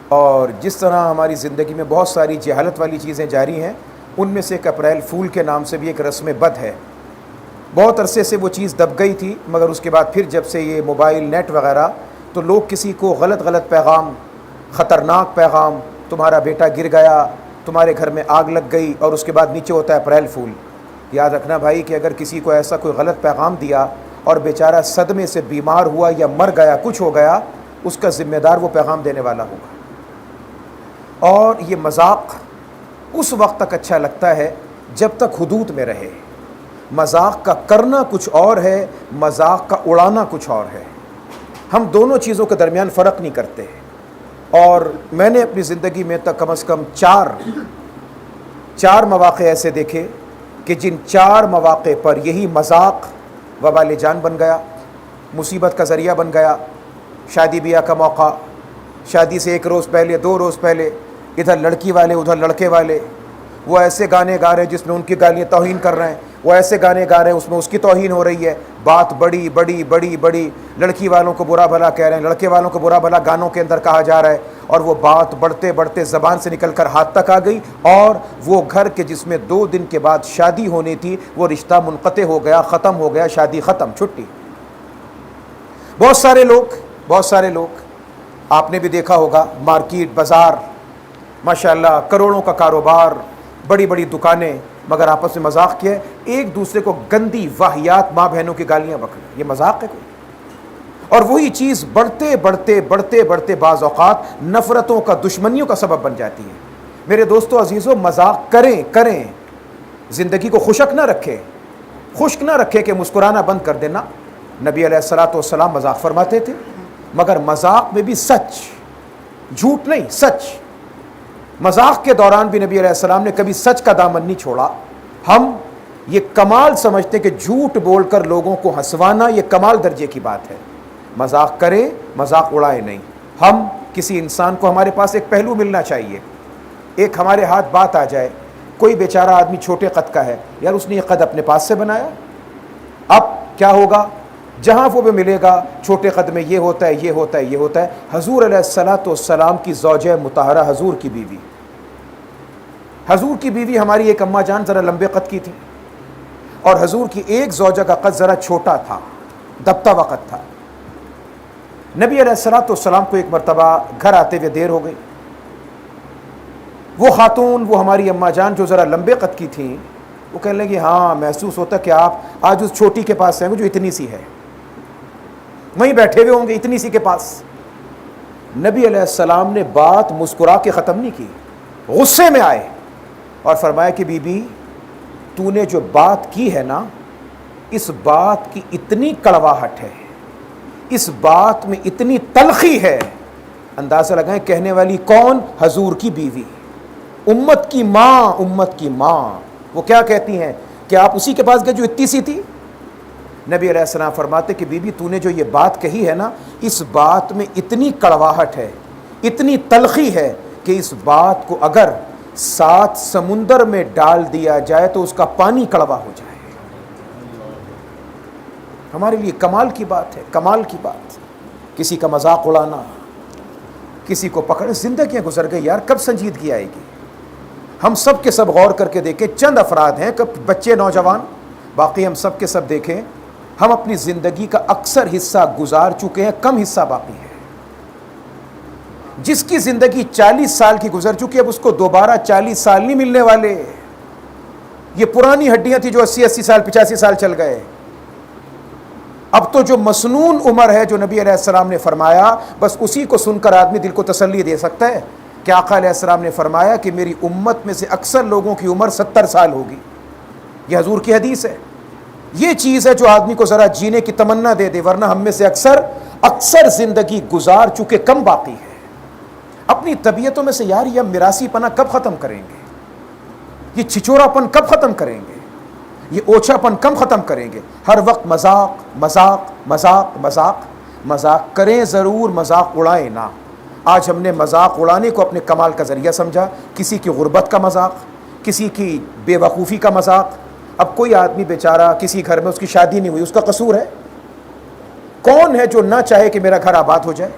اور جس طرح ہماری زندگی میں بہت ساری جہالت والی چیزیں جاری ہیں، ان میں سے ایک اپریل فول کے نام سے بھی ایک رسم بد ہے۔ بہت عرصے سے وہ چیز دب گئی تھی، مگر اس کے بعد پھر جب سے یہ موبائل نیٹ وغیرہ، تو لوگ کسی کو غلط پیغام، خطرناک پیغام، تمہارا بیٹا گر گیا، تمہارے گھر میں آگ لگ گئی، اور اس کے بعد نیچے ہوتا ہے اپریل فول۔ یاد رکھنا بھائی کہ اگر کسی کو ایسا کوئی غلط پیغام دیا اور بیچارہ صدمے سے بیمار ہوا یا مر گیا، کچھ ہو گیا، اس کا ذمہ دار وہ پیغام دینے والا ہوگا۔ اور یہ مذاق اس وقت تک اچھا لگتا ہے جب تک حدود میں رہے۔ مذاق کا کرنا کچھ اور ہے، مذاق کا اڑانا کچھ اور ہے۔ ہم دونوں چیزوں کے درمیان فرق نہیں کرتے، اور میں نے اپنی زندگی میں تک کم از کم چار مواقع ایسے دیکھے کہ جن 4 مواقع پر یہی مذاق وبال جان بن گیا، مصیبت کا ذریعہ بن گیا۔ شادی بیاہ کا موقع، شادی سے 1 روز پہلے، 2 روز پہلے، ادھر لڑکی والے ادھر لڑکے والے، وہ ایسے گانے گا رہے ہیں جس میں ان کی گالیاں توہین کر رہے ہیں، وہ ایسے گانے گا رہے ہیں اس میں اس کی توہین ہو رہی ہے، بات بڑی بڑی بڑی بڑی، لڑکی والوں کو برا بھلا کہہ رہے ہیں، لڑکے والوں کو برا بھلا گانوں کے اندر کہا جا رہا ہے، اور وہ بات بڑھتے بڑھتے زبان سے نکل کر ہاتھ تک آ گئی، اور وہ گھر کے جس میں 2 دن کے بعد شادی ہونی تھی، وہ رشتہ منقطع ہو گیا، ختم ہو گیا، شادی ختم، چھٹی۔ بہت سارے لوگ آپ نے بھی دیکھا ہوگا، مارکیٹ، بازار، ماشاءاللہ کروڑوں کا کاروبار، بڑی بڑی دکانیں، مگر آپس میں مذاق کیا ہے، ایک دوسرے کو گندی واہیات ماں بہنوں کی گالیاں بک رہی، یہ مذاق ہے کوئی؟ اور وہی چیز بڑھتے بعض اوقات نفرتوں کا، دشمنیوں کا سبب بن جاتی ہے۔ میرے دوستو عزیزو، مذاق کریں، زندگی کو خشک نہ رکھے کہ مسکرانا بند کر دینا۔ نبی علیہ الصلوۃ والسلام مذاق فرماتے تھے، مگر مذاق میں بھی سچ، جھوٹ نہیں، سچ۔ مذاق کے دوران بھی نبی علیہ السلام نے کبھی سچ کا دامن نہیں چھوڑا۔ ہم یہ کمال سمجھتے کہ جھوٹ بول کر لوگوں کو ہنسوانا یہ کمال درجے کی بات ہے۔ مذاق کریں، مذاق اڑائے نہیں۔ ہم کسی انسان کو، ہمارے پاس ایک پہلو ملنا چاہیے، ایک ہمارے ہاتھ بات آ جائے، کوئی بیچارہ آدمی چھوٹے قد کا ہے، یار اس نے یہ قد اپنے پاس سے بنایا، اب کیا ہوگا؟ جہاں وہ بھی ملے گا، چھوٹے قد میں یہ ہوتا ہے۔ حضور علیہ الصلوۃ والسلام کی زوجہ مطہرہ، حضور کی بیوی ہماری ایک اماں جان ذرا لمبے قد کی تھی، اور حضور کی ایک زوجہ کا قد ذرا چھوٹا تھا، دبتا ہوا قد تھا۔ نبی علیہ الصلوۃ والسلام کو ایک مرتبہ گھر آتے ہوئے دیر ہو گئی۔ وہ خاتون، وہ ہماری اماں جان جو ذرا لمبے قد کی تھیں، وہ کہنے لگی، ہاں محسوس ہوتا کہ آپ آج اس چھوٹی کے پاس ہیں جو اتنی سی ہے، وہیں بیٹھے ہوئے ہوں گے اتنی سی کے پاس۔ نبی علیہ السلام نے بات مسکرا کے ختم نہیں کی، غصے میں آئے اور فرمایا کہ بی بی، تو نے جو بات کی ہے نا، اس بات کی اتنی کڑواہٹ ہے، اس بات میں اتنی تلخی ہے، اندازہ لگائیں کہنے والی کون؟ حضور کی بیوی، امت کی ماں۔ وہ کیا کہتی ہیں کہ آپ اسی کے پاس گئے جو اتنی سی تھی؟ نبی علیہ السلام فرماتے کہ بی بی، تو نے جو یہ بات کہی ہے نا، اس بات میں اتنی کڑواہٹ ہے، اتنی تلخی ہے کہ اس بات کو اگر 7 سمندر میں ڈال دیا جائے تو اس کا پانی کڑوا ہو جائے۔ ہمارے لیے کمال کی بات ہے، کمال کی بات۔ کسی کا مذاق اڑانا، کسی کو پکڑ، زندگیاں گزر گئی یار، کب سنجیدگی آئے گی؟ ہم سب کے سب غور کر کے دیکھیں، چند افراد ہیں، بچے، نوجوان، باقی ہم سب کے سب دیکھیں، ہم اپنی زندگی کا اکثر حصہ گزار چکے ہیں، کم حصہ باقی ہے۔ جس کی زندگی 40 سال کی گزر چکی ہے، اب اس کو دوبارہ 40 سال نہیں ملنے والے۔ یہ پرانی ہڈیاں تھی جو 80 سال 85 سال چل گئے۔ اب تو جو مسنون عمر ہے جو نبی علیہ السلام نے فرمایا، بس اسی کو سن کر آدمی دل کو تسلی دے سکتا ہے کہ آقا علیہ السلام نے فرمایا کہ میری امت میں سے اکثر لوگوں کی عمر 70 سال ہوگی۔ یہ حضور کی حدیث ہے۔ یہ چیز ہے جو آدمی کو ذرا جینے کی تمنا دے دے، ورنہ ہم میں سے اکثر زندگی گزار چکے، کم باقی ہے۔ اپنی طبیعتوں میں سے یار یہ میراثی پنا کب ختم کریں گے؟ یہ چھچورا پن کب ختم کریں گے؟ یہ اوچھا پن کم ختم کریں گے؟ ہر وقت مذاق کریں ضرور، مذاق اڑائیں نہ۔ آج ہم نے مذاق اڑانے کو اپنے کمال کا ذریعہ سمجھا، کسی کی غربت کا مذاق، کسی کی بے وقوفی کا مذاق۔ اب کوئی آدمی بیچارہ کسی گھر میں اس کی شادی نہیں ہوئی، اس کا قصور ہے؟ کون ہے جو نہ چاہے کہ میرا گھر آباد ہو جائے؟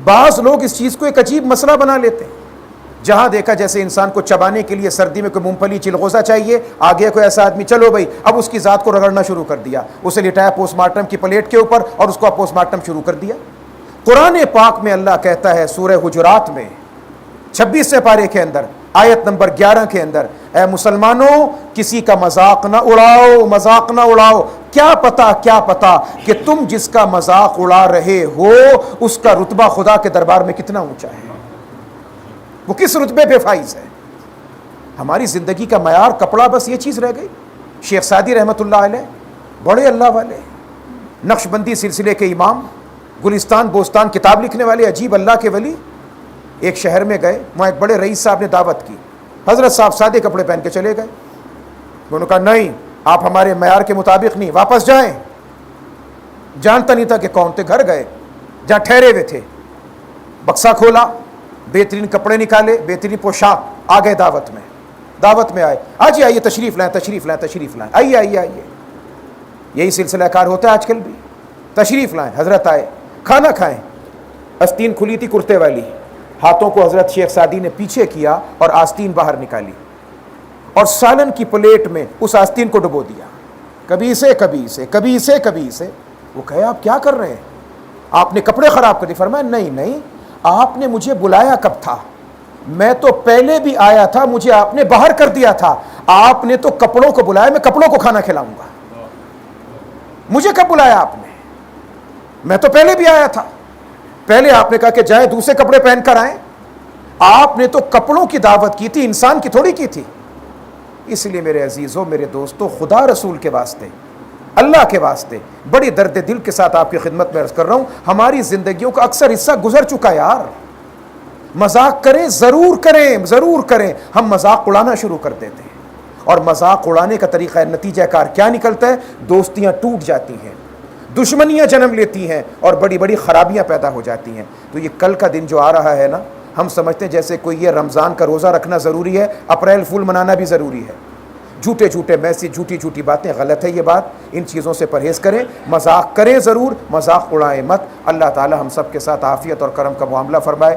بعض لوگ اس چیز کو ایک عجیب مسئلہ بنا لیتے ہیں. جہاں دیکھا جیسے انسان کو چبانے کے لیے سردی میں کوئی مونگ پھلی چلغوزہ چاہیے, آگے کوئی ایسا آدمی, چلو بھائی اب اس کی ذات کو رگڑنا شروع کر دیا, اسے لٹایا پوسٹ مارٹم کی پلیٹ کے اوپر اور اس کو پوسٹ مارٹم شروع کر دیا. قرآن پاک میں اللہ کہتا ہے سورہ حجرات میں 26 پارے کے اندر آیت نمبر 11 کے اندر, اے مسلمانوں کسی کا مذاق نہ اڑاؤ, مذاق نہ اڑاؤ. کیا پتا کہ تم جس کا مذاق اڑا رہے ہو اس کا رتبہ خدا کے دربار میں کتنا اونچا ہے, وہ کس رتبے پہ فائز ہے. ہماری زندگی کا معیار کپڑا بس یہ چیز رہ گئی. شیخ سعدی رحمۃ اللہ علیہ بڑے اللہ والے, نقش بندی سلسلے کے امام, گلستان بوستان کتاب لکھنے والے, عجیب اللہ کے ولی, ایک شہر میں گئے, وہاں ایک بڑے رئیس صاحب نے دعوت کی. حضرت صاحب سادے کپڑے پہن کے چلے گئے. انہوں نے کہا نہیں آپ ہمارے معیار کے مطابق نہیں, واپس جائیں. جانتا نہیں تھا کہ کون تھے. گھر گئے جہاں ٹھہرے ہوئے تھے, بکسا کھولا, بہترین کپڑے نکالے, بہترین پوشاک, آ گئے دعوت میں. دعوت میں آئے, آج آئیے تشریف لائیں, تشریف لائیں, تشریف لائیں, آئیے آئیے آئیے. یہی سلسلہ کار ہوتا ہے آج کل بھی. تشریف لائیں. حضرت آئے, کھانا کھائیں. آستین کھلی تھی کرتے والی, ہاتھوں کو حضرت شیخ سعدی نے پیچھے کیا اور آستین باہر نکالی اور سالن کی پلیٹ میں اس آستین کو ڈبو دیا, کبھی اسے کبھی اسے, کبھی اسے کبھی اسے. وہ کہے آپ کیا کر رہے ہیں, آپ نے کپڑے خراب کر دیے. فرمایا نہیں آپ نے مجھے بلایا کب تھا, میں تو پہلے بھی آیا تھا, مجھے آپ نے باہر کر دیا تھا. آپ نے تو کپڑوں کو بلایا, میں کپڑوں کو کھانا کھلاؤں گا. مجھے کب بلایا آپ نے, میں تو پہلے بھی آیا تھا. پہلے آپ نے کہا کہ جائیں دوسرے کپڑے پہن کر آئیں. آپ نے تو کپڑوں کی دعوت کی تھی, انسان کی تھوڑی کی تھی. اس لیے میرے عزیزوں, میرے دوستوں, خدا رسول کے واسطے, اللہ کے واسطے بڑی درد دل کے ساتھ آپ کی خدمت میں عرض کر رہا ہوں, ہماری زندگیوں کا اکثر حصہ گزر چکا یار. مذاق کریں, ضرور کریں, ضرور کریں. ہم مذاق اڑانا شروع کر دیتے ہیں اور مذاق اڑانے کا طریقہ نتیجہ کار کیا نکلتا ہے, دوستیاں ٹوٹ جاتی ہیں, دشمنیاں جنم لیتی ہیں اور بڑی بڑی خرابیاں پیدا ہو جاتی ہیں. تو یہ کل کا دن جو آ رہا ہے نا, ہم سمجھتے ہیں جیسے کوئی یہ رمضان کا روزہ رکھنا ضروری ہے, اپریل فول منانا بھی ضروری ہے. جھوٹے میسج, جھوٹی باتیں, غلط ہے یہ بات. ان چیزوں سے پرہیز کریں. مذاق کریں ضرور, مذاق اڑائیں مت. اللہ تعالی ہم سب کے ساتھ عافیت اور کرم کا معاملہ فرمائے.